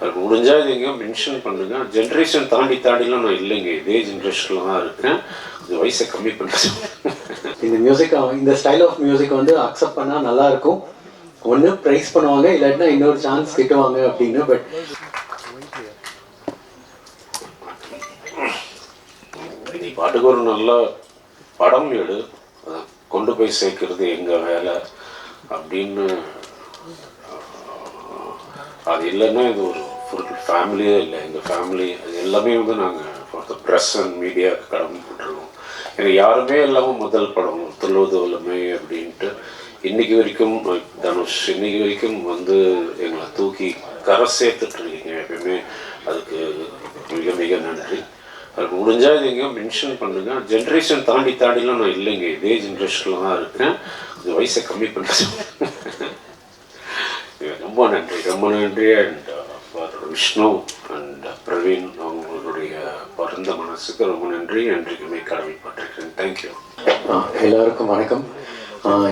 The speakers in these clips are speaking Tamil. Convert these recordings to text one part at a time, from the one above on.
அதுக்கு முடிஞ்சால் இது எங்கேயோ மென்ஷன் பண்ணுங்க. ஜென்ரேஷன் தாண்டிலாம் நான் இல்லைங்க, இதே ஜென்ரேஷனில் தான் இருக்கேன். கொஞ்சம் வயசை கம்மி பண்ணுறது. இந்த மியூசிக், இந்த ஸ்டைல் ஆஃப் மியூசிக் வந்து அக்செப்ட் பண்ணால் நல்லாயிருக்கும். ஒன்று ப்ரைஸ் பண்ணுவாங்க, இல்லாட்டினா இன்னொரு சான்ஸ் திட்டுவாங்க அப்படின்னு. பட் நீ பாட்டுக்கு ஒரு நல்ல படம் எடு, கொண்டு போய் சேர்க்கறது எங்கள் வேலை அப்படின்னு. அது இல்லைன்னா இது ஒரு ஃபுல் ஃபேமிலியே இல்லை. எங்கள் ஃபேமிலி அது எல்லாமே வந்து நாங்கள் ஃபார் த ப்ரெஸ் அண்ட் மீடியாவுக்கு கடமைப்பட்டுருக்கோம். எனக்கு யாருமே இல்லாமல் முதல் படம் துள்ளுவதுமே அப்படின்ட்டு இன்றைக்கி வரைக்கும் தனுஷ் இன்றைக்கி வரைக்கும் வந்து எங்களை தூக்கி கரை சேர்த்துட்ருக்கீங்க எப்பயுமே. அதுக்கு மிக மிக நன்றி. அதுக்கு முடிஞ்சால் இது எங்கேயோ மென்ஷன் பண்ணுங்கள். ஜென்ரேஷன் தாண்டிலாம் நான் இல்லைங்க, இதே ஜென்ரேஷனில் தான் இருக்கேன். கொஞ்சம் வயசை கம்மி பண்ணுறது. ரொம்ப நன்றி, ரொம்ப நன்றி. And for Vishnu and Praveen அவங்களுடைய பரந்த மனசுக்கு ரொம்ப நன்றி. நன்றிக்குமே கடமைப்பட்டிருக்கேன். தேங்க்யூ. எல்லாருக்கும் வணக்கம்.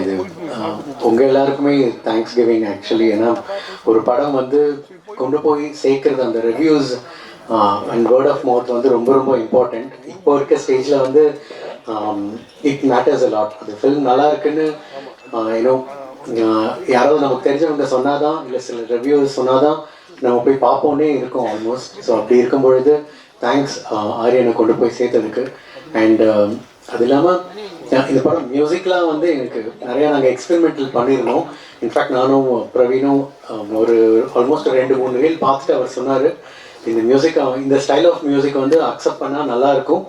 இது உங்கள் எல்லாருக்குமே தேங்க்ஸ் கிவிங் ஆக்சுவலி. ஏன்னா ஒரு படம் வந்து கொண்டு போய் சேர்க்குறது, அந்த reviews and word of mouth வந்து ரொம்ப ரொம்ப இம்பார்ட்டண்ட். இப்போ இருக்க ஸ்டேஜில் வந்து இட் மேட்டர்ஸ் அ லாட். அந்த ஃபில்ம் நல்லா இருக்குன்னு ஏன்னோ யாராவது நமக்கு தெரிஞ்சவங்க சொன்னாதான், இல்லை சில ரிவ்யூஸ் சொன்னாதான் நம்ம போய் பார்ப்போன்னே இருக்கோம் ஆல்மோஸ்ட். ஸோ அப்படி இருக்கும் பொழுது தேங்க்ஸ் ஆரியனை கொண்டு போய் சேர்த்ததுக்கு. அண்ட் அது இல்லாமல் இந்த படம் மியூசிக்லாம் வந்து எனக்கு நிறையா நாங்கள் எக்ஸ்பெரிமெண்டல் பண்ணியிருந்தோம். இன்ஃபேக்ட் நானும் பிரவீனும் ஒரு ஆல்மோஸ்ட் 2-3 ரீல் பார்த்துட்டு அவர் சொன்னார், இந்த மியூசிக், இந்த ஸ்டைல் ஆஃப் மியூசிக் வந்து அக்செப்ட் பண்ணால் நல்லாயிருக்கும்.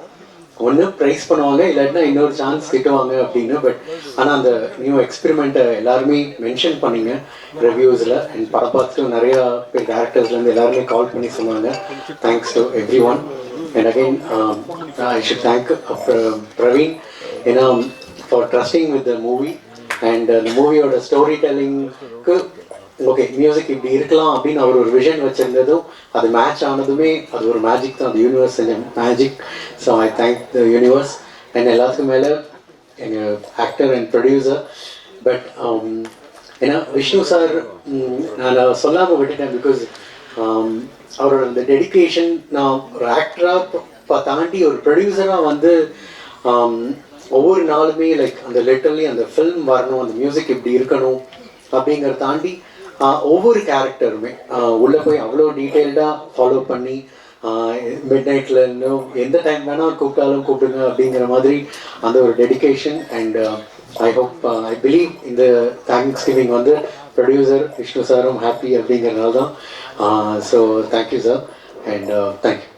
ஒன்று ப்ரைஸ் பண்ணுவாங்க, இல்லாட்டினா இன்னொரு சான்ஸ் திட்டுவாங்க அப்படின்னு. பட் ஆனால் அந்த நியூ எக்ஸ்பெரிமெண்ட்டை எல்லாருமே மென்ஷன் பண்ணிங்க ரிவ்யூஸில். அண்ட் படம் பார்த்துட்டு நிறையா பேர் டேரக்டர்ஸ்லேருந்து எல்லாருமே கால் பண்ணி சொன்னாங்க. Thanks to everyone. And again I should thank Praveen, ஏன்னா for trusting with the movie. And அந்த மூவியோட ஸ்டோரி டெல்லிங்க்கு ஓகே மியூசிக் இப்படி இருக்கலாம் அப்படின்னு அவர் ஒரு விஷன் வச்சுருந்ததும் அது மேட்ச் ஆனதுமே அது ஒரு மேஜிக் தான். அந்த universe magic. So I thank the universe. And எல்லாத்துக்கும் மேலே எங்கள் ஆக்டர் அண்ட் ப்ரொடியூசர். பட் ஏன்னா விஷ்ணு சார் நான் சொல்லாமல் விட்டுட்டேன். பிகாஸ் அவரோட அந்த டெடிக்கேஷன், நான் ஒரு ஆக்டராக தாண்டி ஒரு ப்ரொடியூசராக வந்து ஒவ்வொரு நாளுமே லைக் அந்த லிட்டரலி அந்த ஃபில்ம் வரணும், அந்த மியூசிக் இப்படி இருக்கணும் அப்படிங்கிறத தாண்டி ஒவ்வொரு கேரக்டருமே உள்ளே போய் அவ்வளோ டீட்டெயில்டாக ஃபாலோ பண்ணி மிட் நைட்டில் இன்னும் எந்த டைம் வேணால் கூப்பிட்டாலும் கூப்பிடுங்க அப்படிங்கிற மாதிரி அந்த ஒரு dedication. And I hope I believe இந்த தேங்க்ஸ் கிவிங் வந்து ப்ரொடியூசர் விஷ்ணு சாரும் ஹாப்பி அப்படிங்கிறனால தான். So thank you sir. And thank you.